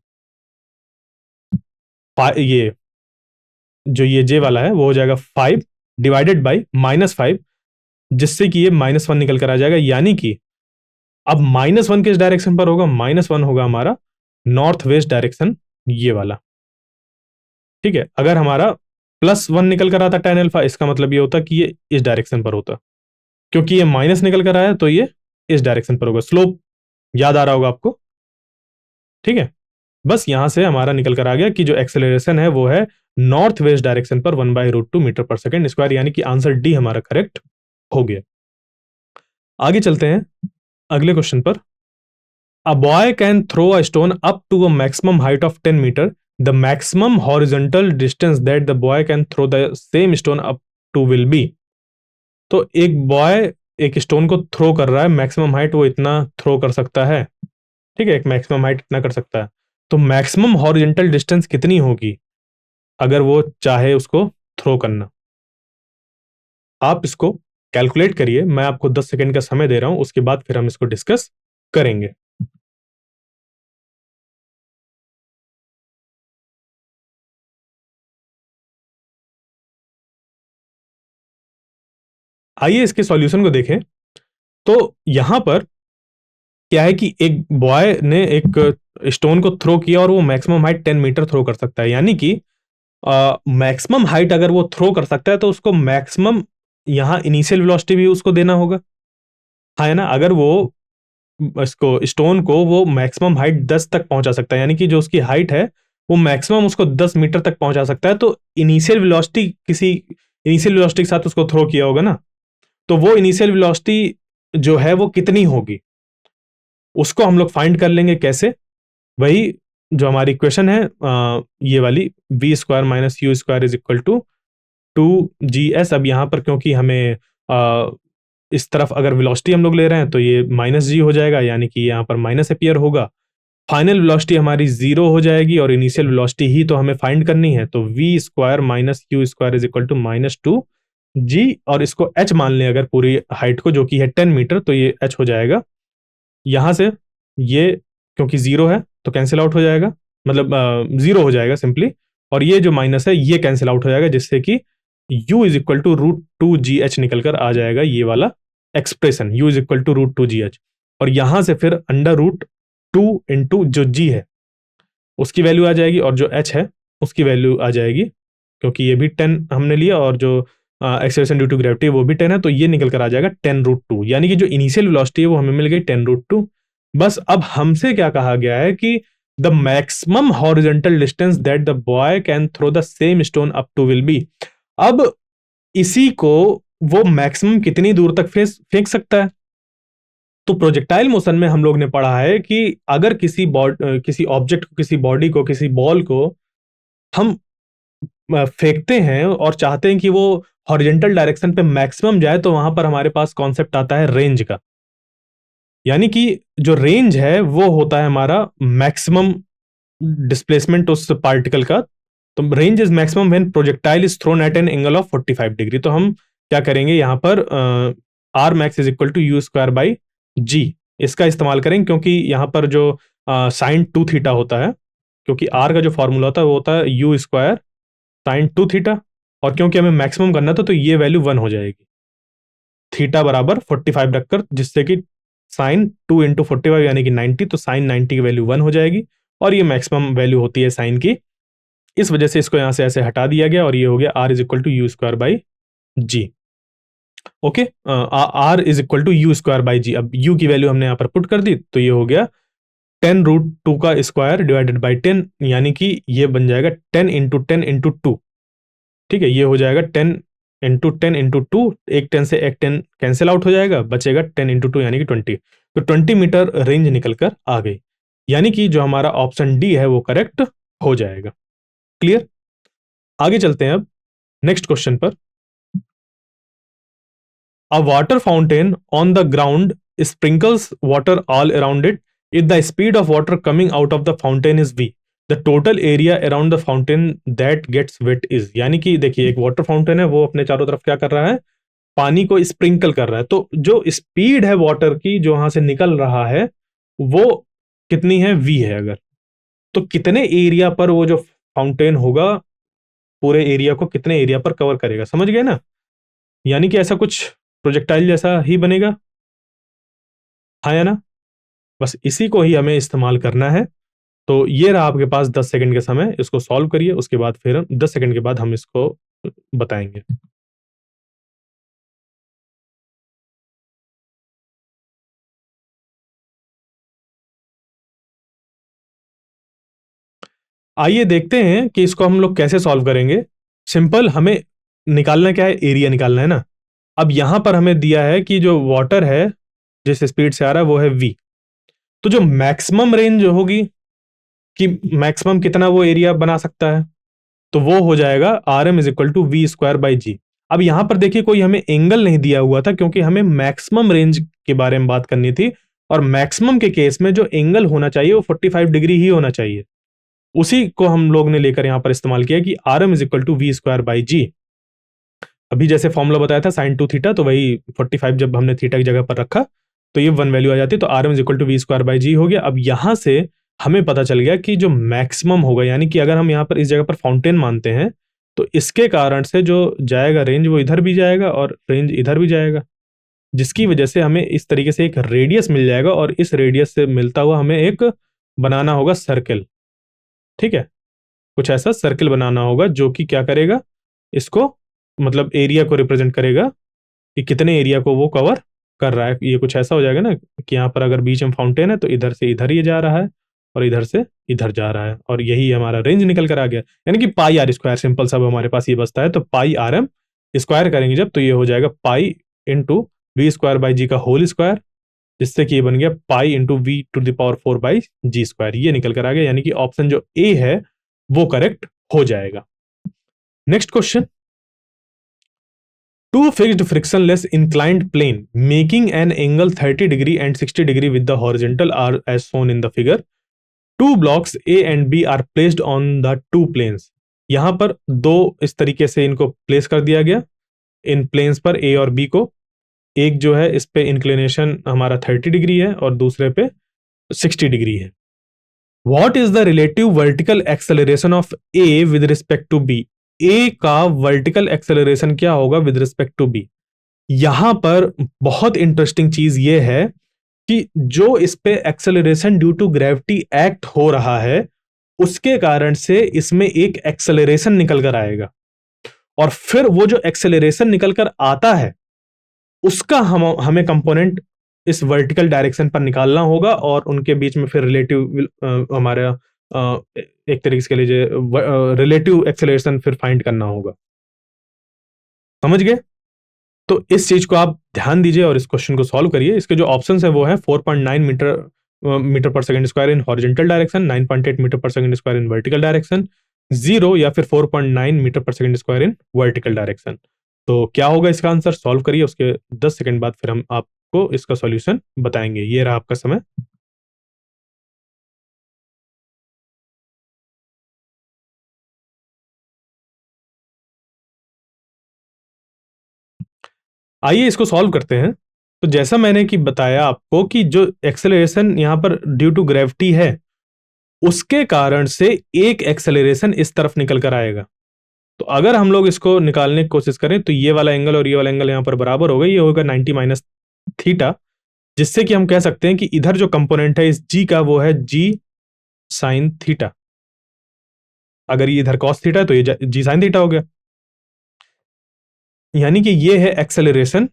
ये जो ये जे वाला है वो हो जाएगा 5 डिवाइडेड बाई -5, जिससे कि ये -1 निकल कर आ जाएगा। यानी कि अब -1 किस डायरेक्शन पर होगा? -1 होगा हमारा नॉर्थ वेस्ट डायरेक्शन, ये वाला। ठीक है, अगर हमारा +1 निकल कर आता tan अल्फा, इसका मतलब ये होता कि ये इस डायरेक्शन पर होता। क्योंकि ये माइनस निकल कर आया तो ये इस डायरेक्शन पर होगा। स्लोप याद आ रहा होगा आपको। ठीक है, बस यहां से हमारा निकल कर आ गया कि जो एक्सेलरेशन है वो है नॉर्थ वेस्ट डायरेक्शन पर 1 by root 2 metre per second square, यानी कि आंसर डी हमारा करेक्ट हो गया। आगे चलते हैं अगले क्वेश्चन पर। A boy can throw a stone up to a maximum height of 10 meter. The maximum horizontal distance that the boy can throw the same stone up to will be. तो एक boy एक stone को throw कर रहा है, maximum height वो इतना throw कर सकता है, ठीक है, एक मैक्सिमम हाइट इतना कर सकता है। तो मैक्सिमम हॉरिजॉन्टल डिस्टेंस कितनी होगी अगर वो चाहे उसको थ्रो करना? आप इसको कैलकुलेट करिए, मैं आपको 10 सेकंड का समय दे रहा हूं, उसके बाद फिर हम इसको डिस्कस करेंगे। आइए इसके सॉल्यूशन को देखें। तो यहां पर क्या है कि एक बॉय ने एक स्टोन को थ्रो किया और वो मैक्सिमम हाइट 10 मीटर थ्रो कर सकता है, यानी कि मैक्सिमम हाइट अगर वो थ्रो कर सकता है तो उसको मैक्सिमम यहां इनिशियल वेलोसिटी भी उसको देना होगा, हाँ है ना। अगर वो इसको स्टोन को वो मैक्सिमम हाइट 10 तक पहुंचा सकता है, यानी कि जो उसकी हाइट है वो मैक्सिमम उसको 10 मीटर तक पहुंचा सकता है, तो इनिशियल वेलोसिटी के साथ उसको थ्रो किया होगा ना, तो वो इनिशियल वेलोसिटी जो है वो कितनी होगी उसको हम लोग फाइंड कर लेंगे। कैसे? वही जो हमारी इक्वेशन है ये वाली v² minus u² is equal to 2gs। अब यहां पर क्योंकि हमें इस तरफ अगर वेलोसिटी हम लोग ले रहे हैं तो ये माइनस जी हो जाएगा, यानी कि यहाँ पर माइनस अपीयर होगा। फाइनल वेलोसिटी हमारी 0 हो जाएगी और इनिशियल वेलोसिटी ही तो हमें फाइंड करनी है, तो v² minus u² is equal to -2g, और इसको h मान लें अगर पूरी हाइट को, जो कि है 10 मीटर, तो ये h हो जाएगा। यहां से ये क्योंकि 0 है तो कैंसिल आउट हो जाएगा, मतलब 0 हो जाएगा सिंपली, और ये जो माइनस है ये कैंसिल आउट हो जाएगा, जिससे कि u is equal to √2gh निकल कर आ जाएगा, ये वाला expression u is equal to √2gh। और यहां से फिर √2 इंटू जो g है उसकी वैल्यू आ जाएगी और जो h है उसकी वैल्यू आ जाएगी, क्योंकि ये भी 10 हमने लिया और जो एक्सेलरेशन ड्यू टू ग्रेविटी वो भी 10 है, तो ये निकल कर आ जाएगा 10√2, यानी कि जो इनिशियल वेलोसिटी है वो हमें मिल गई 10√2। बस अब हमसे क्या कहा गया है कि the maximum horizontal distance that the boy can throw the same stone up to will be. अब इसी को वो मैक्सिमम कितनी दूर तक फेंक सकता है? तो प्रोजेक्टाइल मोशन में हम लोग ने पढ़ा है कि अगर किसी ऑब्जेक्ट को, किसी बॉडी को, किसी बॉल को हम फेंकते हैं और चाहते हैं कि वो हॉरिजॉन्टल डायरेक्शन पे मैक्सिमम जाए, तो वहां पर हमारे पास कॉन्सेप्ट आता है रेंज का, यानी कि जो रेंज है वो होता है हमारा मैक्सिमम डिस्प्लेसमेंट उस पार्टिकल का। तो range is maximum when projectile is thrown at an angle of 45 degree. तो हम क्या करेंगे यहाँ पर R max is equal to u²/g इसका इस्तेमाल करेंगे, क्योंकि यहाँ पर जो साइन 2θ होता है, क्योंकि आर का जो फॉर्मूला होता है वो होता है u² साइन 2θ, और क्योंकि हमें मैक्सिमम करना था तो ये वैल्यू 1 हो जाएगी, थीटा बराबर 45 रखकर, जिससे कि साइन 2 इंटू 45 यानी कि 90, तो साइन 90 की वैल्यू 1 हो जाएगी, और ये मैक्सिमम वैल्यू होती है साइन की। इस वजह से इसको यहां से ऐसे हटा दिया गया और ये हो गया r is equal to u²/g। Okay, r is equal to u²/g। अब u की वैल्यू हमने यहां पर पुट कर दी, तो ये हो गया 10√2 का स्क्वायर डिवाइडेड बाई 10, यानी कि ये बन जाएगा 10 इंटू 10 इंटू 2, ठीक है, ये हो जाएगा 10 इंटू 10 इंटू 2, एक 10 से एक 10 कैंसिल आउट हो जाएगा, बचेगा 10 इंटू 2 यानी कि 20। तो 20 मीटर रेंज निकल कर आ गई, यानी कि जो हमारा ऑप्शन डी है वो करेक्ट हो जाएगा। क्लियर? आगे चलते हैं अब नेक्स्ट क्वेश्चन पर। A water fountain on the ground sprinkles water all around it. If the speed of water coming out of the fountain is v, the total area around the fountain that gets wet is. यानी कि देखिए एक water fountain है, वो अपने चारों तरफ क्या कर रहा है, पानी को स्प्रिंकल कर रहा है, तो जो स्पीड है वाटर की जो वहां से निकल रहा है वो कितनी है, v है। अगर तो कितने एरिया पर वो जो फाउंटेन होगा, पूरे एरिया को कितने एरिया पर कवर करेगा, समझ गए ना? यानी कि ऐसा कुछ प्रोजेक्टाइल जैसा ही बनेगा, हाँ या ना? बस इसी को ही हमें इस्तेमाल करना है। तो ये रहा आपके पास 10 सेकंड का समय, इसको सॉल्व करिए, उसके बाद फिर 10 सेकंड के बाद हम इसको बताएंगे। आइए देखते हैं कि इसको हम लोग कैसे सॉल्व करेंगे। सिंपल, हमें निकालना क्या है, एरिया निकालना है ना। अब यहां पर हमें दिया है कि जो वाटर है जिस स्पीड से आ रहा है वो है v, तो जो मैक्सिमम रेंज होगी कि मैक्सिमम कितना वो एरिया बना सकता है, तो वो हो जाएगा R M is equal to V square by G. अब यहां पर देखिए कोई हमें एंगल नहीं दिया हुआ था, क्योंकि हमें मैक्सिमम रेंज के बारे में बात करनी थी, और मैक्सिमम के केस में जो एंगल होना चाहिए वो 45 डिग्री ही होना चाहिए। उसी को हम लोग ने लेकर यहां पर इस्तेमाल किया कि R M is equal to V square by G. अभी जैसे फॉर्मूला बताया था साइन टू थीटा, तो वही 45 जब हमने थीटा की जगह पर रखा तो ये वन वैल्यू आ जाती है, तो R M is equal to V square by G हो गया। अब यहां से हमें पता चल गया कि जो मैक्सिमम होगा, यानी कि अगर हम यहाँ पर इस जगह पर फाउंटेन मानते हैं, तो इसके कारण से जो जाएगा रेंज वो इधर भी जाएगा और रेंज इधर भी जाएगा, जिसकी वजह से हमें इस तरीके से एक रेडियस मिल जाएगा, और इस रेडियस से मिलता हुआ हमें एक बनाना होगा सर्कल। ठीक है, कुछ ऐसा सर्कल बनाना होगा जो कि क्या करेगा, इसको मतलब एरिया को रिप्रेजेंट करेगा कि कितने एरिया को वो कवर कर रहा है। ये कुछ ऐसा हो जाएगा ना कि यहाँ पर अगर बीच में फाउंटेन है तो इधर से इधर ये जा रहा है और इधर से इधर जा रहा है, और यही हमारा रेंज निकल कर आ गया। यानी कि पाई आर स्क्वायर, सिंपल सा हमारे पास ये बचता है, तो पाई आर एम स्क्वायर करेंगे जब, तो ये हो जाएगा pi into V square by G का होल स्क्वायर, जिससे कि ये बन गया pi into V to the power 4 by G square. ये निकल कर आ गया, यानी कि ऑप्शन जो ए है वो करेक्ट हो जाएगा। Next question, two fixed frictionless inclined plane making an angle 30 degree and 60 degree with the horizontal are as shown in the figure. Two blocks A and B are placed on the two planes. यहां पर दो इस तरीके से इनको place कर दिया गया इन प्लेन्स पर A और B को। एक जो है इस पे इंक्लिनेशन हमारा 30 डिग्री है और दूसरे पे 60 डिग्री है। What is the relative vertical acceleration of A with respect to B? A का वर्टिकल एक्सेलरेशन क्या होगा विद रिस्पेक्ट टू बी। यहां पर बहुत इंटरेस्टिंग चीज ये है कि जो इस पे acceleration due to gravity act हो रहा है, उसके कारण से इसमें एक एक्सेलरेशन निकल कर आएगा, और फिर वो जो एक्सेलरेशन निकल कर आता है उसका हमें कंपोनेंट इस वर्टिकल डायरेक्शन पर निकालना होगा, और उनके बीच में फिर रिलेटिव हमारा एक तरीके से कह लीजिए रिलेटिव एक्सेलरेशन फिर फाइंड करना होगा। समझ गए? तो इस चीज को आप ध्यान दीजिए और इस क्वेश्चन को सॉल्व करिए। इसके जो ऑप्शन है वो है 4.9 metre per second square in horizontal direction, 9.8 metre per second square in vertical direction, 0 या फिर 4.9 metre per second square in vertical direction. तो क्या होगा इसका आंसर, सॉल्व करिए, उसके 10 सेकंड बाद फिर हम आपको इसका सॉल्यूशन बताएंगे। ये रहा आपका समय। आइए इसको सॉल्व करते हैं। तो जैसा मैंने कि बताया आपको कि जो एक्सेलरेशन यहां पर ड्यू टू ग्रेविटी है, उसके कारण से एक एक्सेलरेशन इस तरफ निकल कर आएगा। तो अगर हम लोग इसको निकालने की कोशिश करें तो ये वाला एंगल और ये वाला एंगल यहां पर बराबर होगा, ये होगा 90 माइनस थीटा, जिससे कि हम कह सकते हैं कि इधर जो कंपोनेंट है इस जी का वो है जी साइन थीटा। अगर ये इधर कॉस थीटा है तो ये जी साइन थीटा हो गया। यानी कि ये है एक्सेलरेशन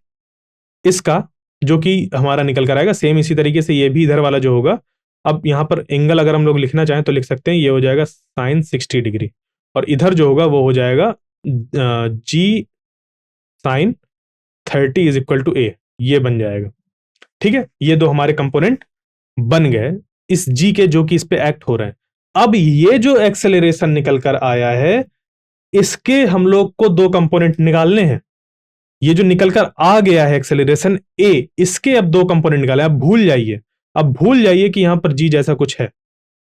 इसका जो कि हमारा निकल कर आएगा। सेम इसी तरीके से ये भी इधर वाला जो होगा, अब यहां पर एंगल अगर हम लोग लिखना चाहें तो लिख सकते हैं, ये हो जाएगा साइन 60 डिग्री, और इधर जो होगा वो हो जाएगा जी साइन 30 इज इक्वल टू ए, ये बन जाएगा। ठीक है, ये दो हमारे कंपोनेंट बन गए इस जी के जो कि इस पे एक्ट हो रहे हैं। अब ये जो एक्सेलरेशन निकल कर आया है, इसके हम लोग को दो कंपोनेंट निकालने हैं। ये जो निकलकर आ गया है एक्सेलरेशन ए, इसके अब दो कंपोनेंट निकाले। अब भूल जाइए, अब भूल जाइए कि यहां पर जी जैसा कुछ है।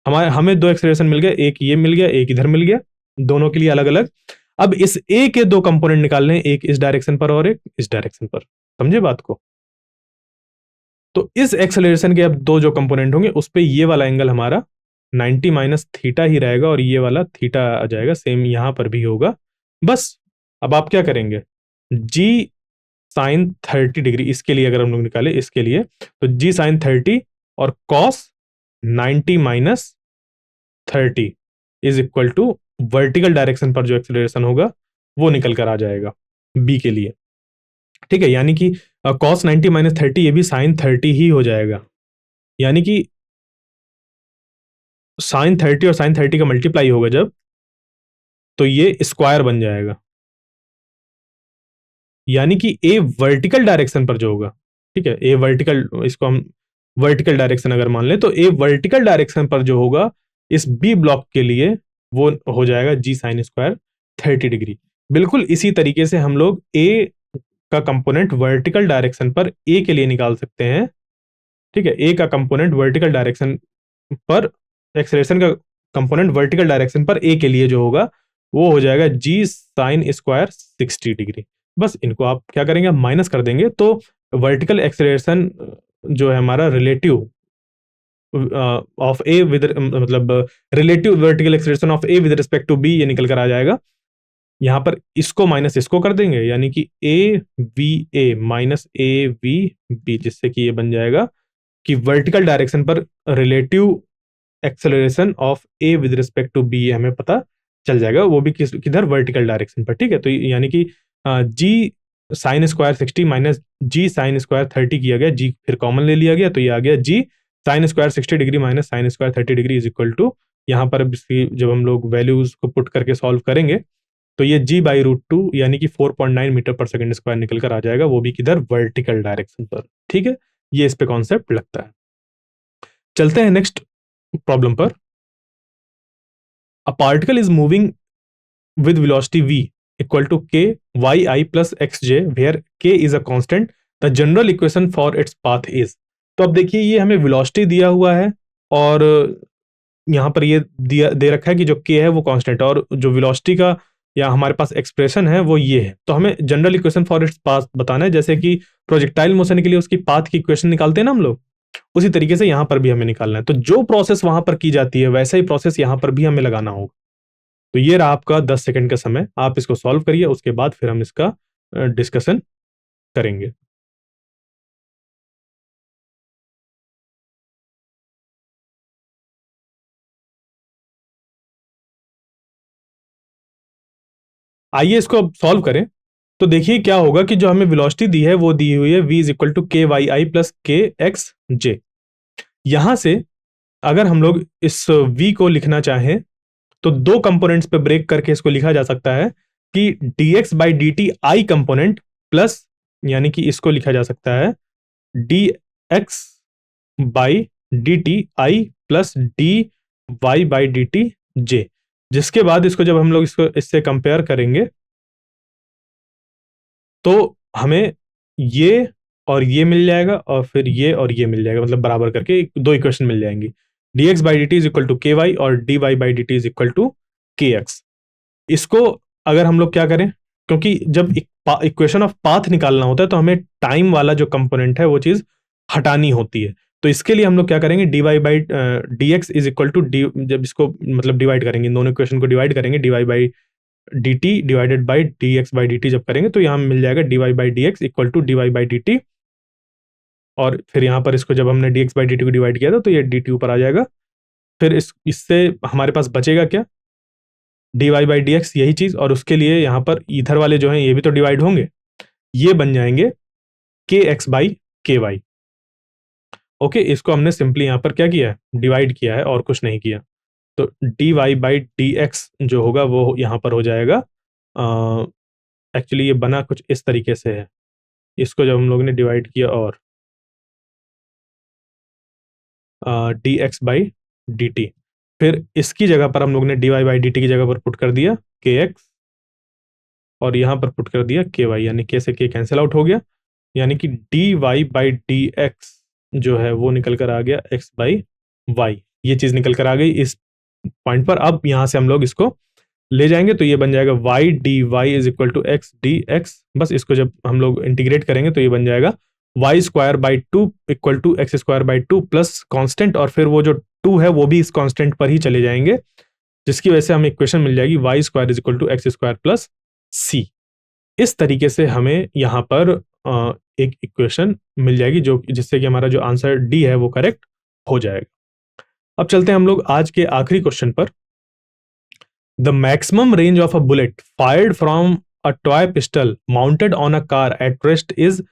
हमें दो एक्सेलरेशन मिल गया, एक ये मिल गया, एक इधर मिल गया, दोनों के लिए अलग अलग। अब इस ए के दो कंपोनेंट निकालने हैं, एक इस डायरेक्शन पर और एक इस डायरेक्शन पर। समझे बात को? तो इस एक्सेलरेशन के अब दो जो कंपोनेंट होंगे उस पे ये वाला एंगल हमारा 90 माइनस थीटा ही रहेगा, और ये वाला थीटा आ जाएगा। सेम यहां पर भी होगा। बस अब आप क्या करेंगे, जी साइन 30 डिग्री, इसके लिए अगर हम लोग निकाले इसके लिए, तो जी साइन 30 और cos 90 minus 30 is equal to vertical direction पर जो एक्सेलरेशन होगा वो निकल कर आ जाएगा बी के लिए। ठीक है, यानी कि कॉस 90 माइनस 30 ये भी साइन 30 ही हो जाएगा। यानी कि साइन 30 और साइन 30 का मल्टीप्लाई होगा जब, तो ये स्क्वायर बन जाएगा। यानी कि ए वर्टिकल डायरेक्शन पर जो होगा, ठीक है, ए वर्टिकल, इसको हम वर्टिकल डायरेक्शन अगर मान ले तो ए वर्टिकल डायरेक्शन पर जो होगा इस बी ब्लॉक के लिए वो हो जाएगा जी साइन स्क्वायर 30 डिग्री। बिल्कुल इसी तरीके से हम लोग ए का कंपोनेंट वर्टिकल डायरेक्शन पर ए के लिए निकाल सकते हैं। ठीक है, ए का कंपोनेंट वर्टिकल डायरेक्शन पर, एक्सेलरेशन का कंपोनेंट वर्टिकल डायरेक्शन पर ए के लिए जो होगा वो हो जाएगा जी साइन स्क्वायर 60 डिग्री। बस इनको आप क्या करेंगे, माइनस कर देंगे तो वर्टिकल एक्सेलरेशन जो है हमारा रिलेटिव ऑफ ए विद मतलब relative vertical acceleration of A with respect to B ये निकल कर आ जाएगा। यहां पर इसको माइनस इसको कर देंगे यानी कि A V A minus A V B, जिससे कि ये बन जाएगा कि वर्टिकल डायरेक्शन पर relative acceleration of A with respect to B हमें पता चल जाएगा, वो भी किधर वर्टिकल डायरेक्शन पर। ठीक है, तो यानी कि जी साइन स्क्वायर 60 माइनस जी साइन स्क्वायर 30 किया गया, जी फिर कॉमन ले लिया गया तो ये आ गया G sine square 60 degree minus sine square 30 degree is equal to, यहाँ पर जब हम लोग वैल्यूज को पुट करके सॉल्व करेंगे तो ये जी बाई रूट टू यानी कि 4.9 मीटर पर सेकंड स्क्वायर निकल कर आ जाएगा, वो भी किधर वर्टिकल डायरेक्शन पर। ठीक है, ये इस पे कॉन्सेप्ट लगता है। चलते हैं नेक्स्ट प्रॉब्लम पर। A particle is moving with velocity v equal to k yi plus xj where k is a constant, the general equation for its path is। तो अब देखिए ये हमें velocity दिया हुआ है और यहाँ पर ये दिया दे रखा है कि जो k है वो कांस्टेंट, और जो velocity का या हमारे पास एक्सप्रेशन है वो ये है। तो हमें general equation for its path बताना है, जैसे कि प्रोजेक्टाइल मोशन के लिए उसकी पाथ की इक्वेशन निकालते हैं ना हम लोग, उसी तरीके से यहाँ पर भी हमें निकालना है। तो जो प्रोसेस वहां पर की जाती है वैसा ही प्रोसेस यहाँ पर भी हमें लगाना होगा। तो ये रहा आपका 10 सेकंड का समय, आप इसको सॉल्व करिए, उसके बाद फिर हम इसका डिस्कशन करेंगे। आइए इसको अब सॉल्व करें। तो देखिए क्या होगा कि जो हमें वेलोसिटी दी है वो दी हुई है v is equal to K Y I plus के एक्स जे। यहां से अगर हम लोग इस v को लिखना चाहें तो दो कंपोनेंट्स पे ब्रेक करके इसको लिखा जा सकता है कि dx by D T I component plus, यानी कि इसको लिखा जा सकता है dx by D T I plus D Y by D T J. जिसके बाद इसको जब हम लोग इसको इससे कंपेयर करेंगे तो हमें ये और ये मिल जाएगा और फिर ये और ये मिल जाएगा, मतलब बराबर करके दो इक्वेशन मिल जाएंगी। dx by D T is equal to K Y और dy by D T is equal to K X. इसको अगर हम लोग क्या करें, क्योंकि जब इक्वेशन ऑफ पाथ निकालना होता है तो हमें टाइम वाला जो कंपोनेंट है वो चीज हटानी होती है। तो इसके लिए हम लोग क्या करेंगे, dy by D X is equal to D, जब इसको मतलब डिवाइड करेंगे, दोनों इक्वेशन को डिवाइड करेंगे, dy by D t divided by D x by D t जब करेंगे तो यहाँ मिल जाएगा dy by D x equal to dy by D t, और फिर यहाँ पर इसको जब हमने dx बाई डी टी को डिवाइड किया था तो ये dt ऊपर आ जाएगा। फिर इससे हमारे पास बचेगा क्या, dy बाई डी एक्स, यही चीज, और उसके लिए यहाँ पर इधर वाले जो हैं ये भी तो डिवाइड होंगे, ये बन जाएंगे के एक्स बाई के वाई। ओके, इसको हमने सिंपली यहाँ पर क्या किया है, डिवाइड किया है और कुछ नहीं किया। तो dy बाई डी एक्स जो होगा वो यहाँ पर हो जाएगा, एक्चुअली ये बना कुछ इस तरीके से है, इसको जब हम लोगों ने डिवाइड किया और D x by D T, फिर इसकी जगह पर हम लोग ने dy बाई डी टी की जगह पर पुट कर दिया के एक्स और यहाँ पर पुट कर दिया के वाई, यानी के से के कैंसिल आउट हो गया, यानी कि dy बाई डी एक्स जो है वो निकल कर आ गया x बाई वाई, ये चीज निकल कर आ गई इस पॉइंट पर। अब यहां से हम लोग इसको ले जाएंगे तो ये बन जाएगा y d y is equal to x d x. बस इसको जब हम लोग इंटीग्रेट करेंगे तो ये बन जाएगा y square by two equal to x square by two plus constant, और फिर वो जो टू है वो भी इस कॉन्स्टेंट पर ही चले जाएंगे, जिसकी वजह से हमें इक्वेशन मिल जाएगी Y square is equal to x square plus C. इस तरीके से हमें यहाँ पर एक इक्वेशन मिल जाएगी जो जिससे कि हमारा जो आंसर डी है वो करेक्ट हो जाएगा। अब चलते हैं हम लोग आज के आखिरी क्वेश्चन पर। The maximum range of a bullet fired from a toy pistol mounted on a car at rest is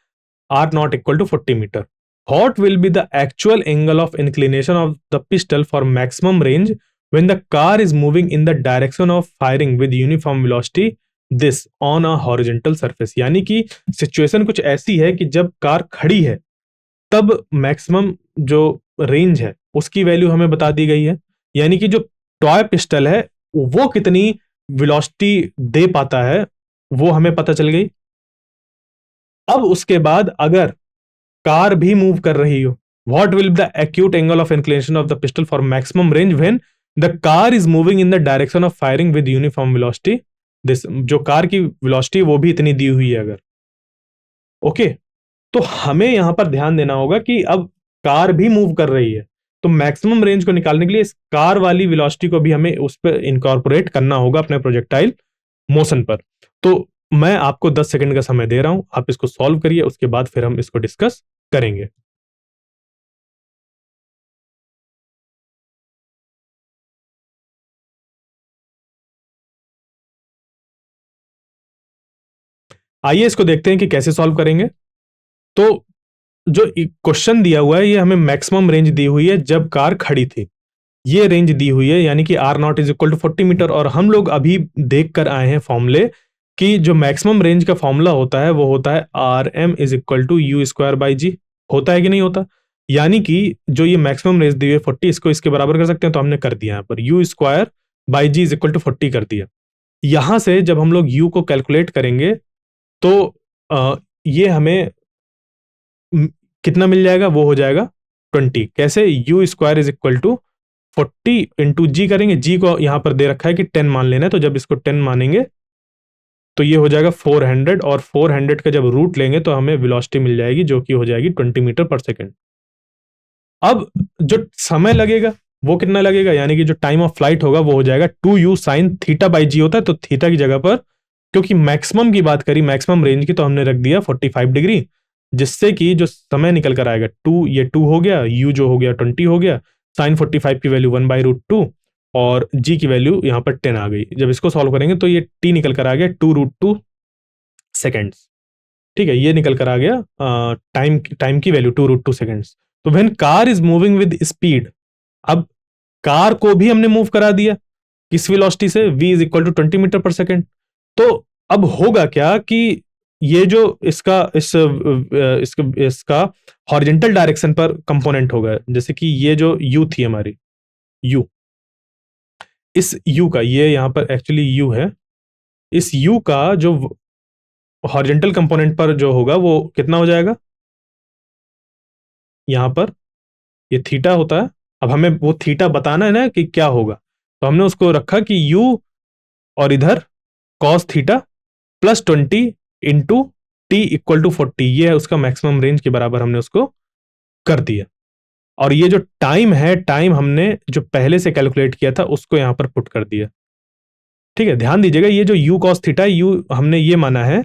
r naught equal to 40 metre. What will be the actual angle of inclination of the pistol for maximum range when the car is moving in the direction of firing with uniform velocity this on a horizontal surface। यानी कि situation कुछ ऐसी है कि जब car खड़ी है तब मैक्सिमम जो रेंज है उसकी वैल्यू हमें बता दी गई है, यानी कि जो टॉय पिस्टल है वो कितनी वेलोसिटी दे पाता है वो हमें पता चल गई। अब उसके बाद अगर कार भी मूव कर रही हो, what will the acute angle of inclination of the pistol for maximum range when the car is moving in the direction of firing with uniform velocity. This जो कार की वेलोसिटी वो भी इतनी दी हुई है अगर, ओके। तो हमें यहां पर ध्यान देना होगा कि अब कार भी मूव कर रही है, तो मैक्सिमम रेंज को निकालने के लिए इस कार वाली वेलोसिटी को भी हमें उस पर इनकॉर्पोरेट करना होगा अपने प्रोजेक्टाइल मोशन पर। तो मैं आपको 10 सेकंड का समय दे रहा हूं, आप इसको सॉल्व करिए, उसके बाद फिर हम इसको डिस्कस करेंगे। आइए इसको देखते हैं कि कैसे सॉल्व करेंगे। तो जो क्वेश्चन दिया हुआ है ये हमें मैक्सिमम रेंज दी हुई है जब कार खड़ी थी, ये रेंज दी हुई है, यानी कि r naught is equal to 40 metre. और हम लोग अभी देख कर आए हैं फॉर्मूले कि जो मैक्सिमम रेंज का फॉर्मूला होता है वो होता है R M is equal to U square by G. होता है कि नहीं होता? यानी कि जो ये मैक्सिमम रेंज दी हुई है 40, इसको इसके बराबर कर सकते हैं, तो हमने कर दिया यहाँ पर u square by g is equal to 40 कर दिया। यहां से जब हम लोग यू को कैलकुलेट करेंगे तो ये हमें कितना मिल जाएगा, वो हो जाएगा 20। कैसे? U square is equal to 40 into G करेंगे, जी को यहां पर दे रखा है कि 10 मान लेना है, तो जब इसको 10 मानेंगे तो ये हो जाएगा 400, और 400 का जब रूट लेंगे तो हमें वेलोसिटी मिल जाएगी जो कि हो जाएगी 20 मीटर पर सेकेंड। अब जो समय लगेगा वो कितना लगेगा, यानी कि जो टाइम ऑफ फ्लाइट होगा वो हो जाएगा 2u sine theta by G होता है, तो थीटा की जगह पर, क्योंकि मैक्सिमम की बात करी, मैक्सिमम रेंज की, तो हमने रख दिया 45 डिग्री, जिससे कि जो समय निकल कर आएगा ये 2 हो गया, u जो हो गया 20 हो गया, साइन 45 की वैल्यू 1/√2, और g की वैल्यू यहां पर 10 आ गई। जब इसको सॉल्व करेंगे तो ये t निकल कर आ गया 2√2 सेकेंड्स। ठीक है, ये निकल कर आ गया टाइम टाइम की वैल्यू 2√2 सेकेंड्स। तो when car is moving with speed, अब कार को भी हमने मूव करा दिया किस वेलोसिटी से, v is equal to 20 metre per second. तो अब होगा क्या कि ये जो इसका हॉरिजेंटल डायरेक्शन पर कंपोनेंट होगा, जैसे कि ये जो u थी हमारी, u, इस u का, ये यहां पर एक्चुअली u है, इस u का जो हॉरिजेंटल कंपोनेंट पर जो होगा वो कितना हो जाएगा, यहां पर ये थीटा होता है। अब हमें वो थीटा बताना है ना कि क्या होगा, तो हमने उसको रखा कि u, और इधर cos theta plus 20 into t equal to 40, ये है उसका मैक्सिमम रेंज के बराबर, हमने उसको कर दिया। और ये जो टाइम है, टाइम हमने जो पहले से कैलकुलेट किया था उसको यहां पर पुट कर दिया। ठीक है, ध्यान दीजिएगा, ये जो u कॉस थीटा, u हमने ये माना है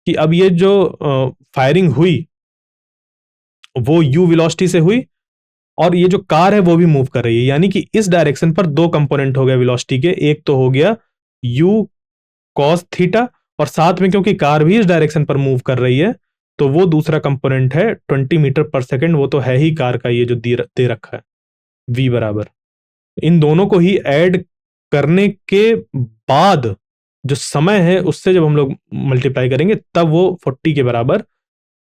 कि अब ये जो फायरिंग हुई वो u वेलोसिटी से हुई, और ये जो कार है वो भी मूव कर रही है, यानी कि इस डायरेक्शन पर दो कंपोनेंट हो गए वेलोसिटी के, एक तो हो गया u कॉस थीटा, और साथ में क्योंकि कार भी इस डायरेक्शन पर मूव कर रही है तो वो दूसरा कंपोनेंट है 20 मीटर पर सेकेंड, वो तो है ही कार का, ये जो दे रखा है v बराबर। इन दोनों को ही ऐड करने के बाद जो समय है उससे जब हम लोग मल्टीप्लाई करेंगे तब वो 40 के बराबर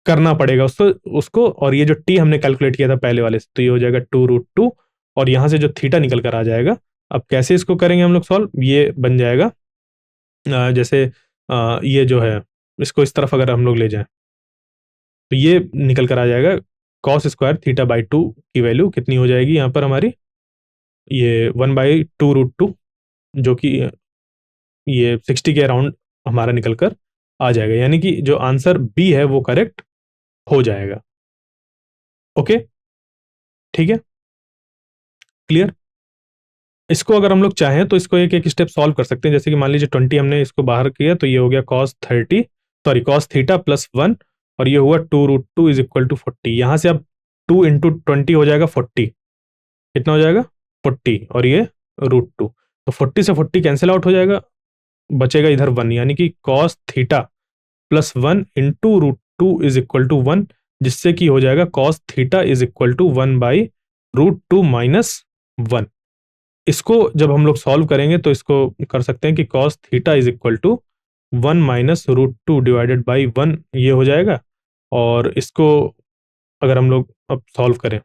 करना पड़ेगा उसको। और ये जो टी हमने कैलकुलेट किया था पहले वाले से, तो ये हो जाएगा 2√2, और यहां से जो थीटा निकल कर आ जाएगा। अब कैसे इसको करेंगे हम लोग सॉल्व, ये बन जाएगा जैसे ये जो है इसको इस तरफ अगर हम लोग ले जाएं तो ये निकल कर आ जाएगा कॉस स्क्वायर थीटा बाई 2 की वैल्यू कितनी हो जाएगी यहाँ पर हमारी, ये 1/2√2, जो कि ये 60 के अराउंड हमारा निकल कर आ जाएगा, यानी कि जो आंसर बी है वो करेक्ट हो जाएगा। ओके, ठीक है, क्लियर। इसको अगर हम लोग चाहें तो इसको एक एक स्टेप सॉल्व कर सकते हैं, जैसे कि मान लीजिए 20 हमने इसको बाहर किया तो ये हो गया कॉस थीटा प्लस 1, और ये हुआ 2√2 इज इक्वल टू 40। यहां से अब 2 इंटू 20 हो जाएगा 40, कितना हो जाएगा 40, और ये √2, तो 40 से 40 कैंसिल आउट हो जाएगा, बचेगा इधर 1, यानी कि cos theta plus 1 into √2 is equal to 1, जिससे कि हो जाएगा cos theta is equal to 1/√2 minus 1। इसको जब हम लोग सॉल्व करेंगे तो इसको कर सकते हैं कि cos theta is equal to 1 minus √2 divided by 1, ये हो जाएगा। और इसको अगर हम लोग अब सॉल्व करें,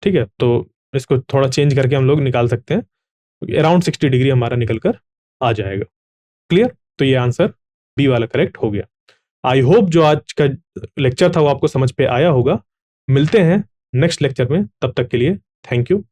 ठीक है, तो इसको थोड़ा चेंज करके हम लोग निकाल सकते हैं, अराउंड 60 डिग्री हमारा निकल कर आ जाएगा। क्लियर? तो ये आंसर बी वाला करेक्ट हो गया। आई होप जो आज का लेक्चर था वो आपको समझ पे आया होगा। मिलते हैं नेक्स्ट लेक्चर में, तब तक के लिए थैंक यू।